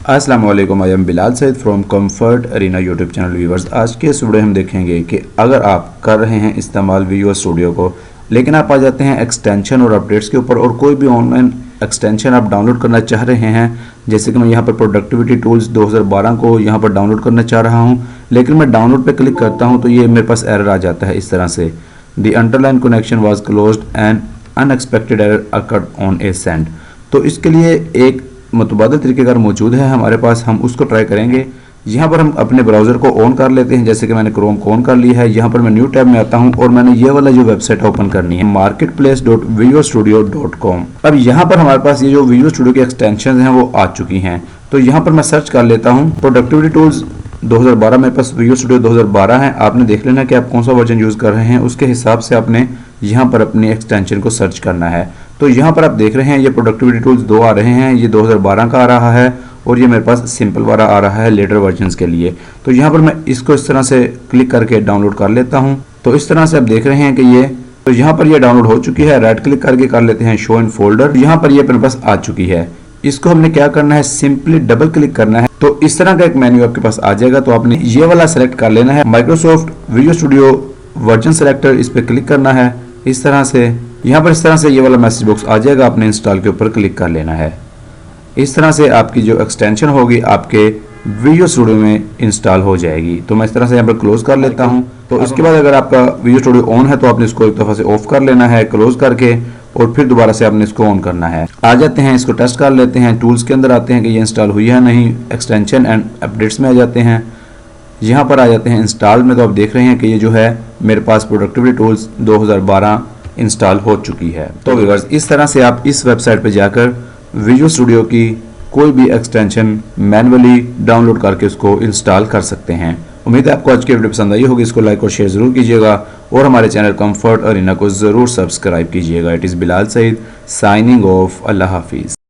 अस्सलाम वालेकुम, I am Bilal Saeed from Comfort Arena YouTube channel viewers. आज के इस वीडियो हम देखेंगे कि अगर आप कर रहे हैं इस्तेमाल विजुअल स्टूडियो को, लेकिन आप आ जाते हैं एक्सटेंशन और अपडेट्स के ऊपर और कोई भी ऑनलाइन एक्सटेंशन आप डाउनलोड करना चाह रहे हैं, जैसे कि मैं यहाँ पर प्रोडक्टिविटी टूल्स 2012 को यहाँ पर डाउनलोड करना चाह रहा हूँ, लेकिन मैं डाउनलोड पे क्लिक करता हूँ तो ये मेरे पास एरर आ जाता है इस तरह से, the underline connection was closed end unexpected error occurred on A send. तो इसके लिए एक मुतबादल तरीक़ेकार मौजूद है हमारे पास, हम उसको ट्राई करेंगे। यहाँ पर हम अपने ब्राउज़र को ऑन कर लेते हैं, जैसे कि मैंने क्रोम को ऑन कर लिया है। यहाँ पर मैं न्यू टैब में आता हूँ और मैंने ये वाला जो वेबसाइट ओपन करनी है, marketplace.visualstudio.com। अब यहाँ पर हमारे पास ये जो विजुअल स्टूडियो की एक्सटेंशन हैं वो आ चुकी हैं, तो यहाँ पर मैं सर्च कर लेता हूँ प्रोडक्टिविटी टूल्स 2012। मेरे पास विजुअल स्टूडियो 2012 है। आपने देख लेना कि आप कौन सा वर्जन यूज़ कर रहे हैं, उसके हिसाब से आपने यहाँ पर अपनी एक्सटेंशन को सर्च करना है। तो यहाँ पर आप देख रहे हैं ये प्रोडक्टिविटी टूल्स 2 आ रहे हैं, ये 2012 का आ रहा है और ये मेरे पास सिंपल वाला आ रहा है लेटर वर्जन्स के लिए। तो यहाँ पर मैं इसको इस तरह से क्लिक करके डाउनलोड कर लेता हूँ। तो इस तरह से आप देख रहे हैं कि ये, तो यहाँ पर ये डाउनलोड हो चुकी है। राइट क्लिक करके कर लेते हैं शो इन फोल्डर। यहाँ पर ये मेरे पास आ चुकी है। इसको हमने क्या करना है, सिंपली डबल क्लिक करना है तो इस तरह का एक मेन्यू आपके पास आ जाएगा। तो आपने ये वाला सेलेक्ट कर लेना है, Microsoft visual studio version selector, इस पर क्लिक करना है इस तरह से। यहाँ पर इस तरह से ये वाला मैसेज बॉक्स आ जाएगा, आपने इंस्टॉल के ऊपर क्लिक कर लेना है। इस तरह से आपकी जो एक्सटेंशन होगी आपके विजुअल स्टूडियो में इंस्टॉल हो जाएगी। तो मैं इस तरह से यहाँ पर क्लोज कर लेता हूँ। तो इसके बाद अगर आपका विजुअल स्टूडियो ऑन है तो आपने इसको एक दफ़ा से ऑफ कर लेना है क्लोज करके, और फिर दोबारा से आपने इसको ऑन करना है। आ जाते हैं, इसको टेस्ट कर लेते हैं। टूल्स के अंदर आते हैं कि ये इंस्टॉल हुई है नहीं, एक्सटेंशन एंड अपडेट्स में आ जाते हैं। यहाँ पर आ जाते हैं इंस्टॉल में, तो आप देख रहे हैं कि ये जो है मेरे पास प्रोडक्टिविटी टूल्स 2012 इंस्टॉल हो चुकी है। तो व्यूअर्स, इस तरह से आप इस वेबसाइट पर जाकर विजुअल स्टूडियो की कोई भी एक्सटेंशन मैन्युअली डाउनलोड करके उसको इंस्टॉल कर सकते हैं। उम्मीद है आपको आज की वीडियो पसंद आई होगी। इसको लाइक और शेयर जरूर कीजिएगा और हमारे चैनल कंफर्ट अरीना को ज़रूर सब्सक्राइब कीजिएगा। It is Bilal Saeed signing off. अल्लाह हाफिज़।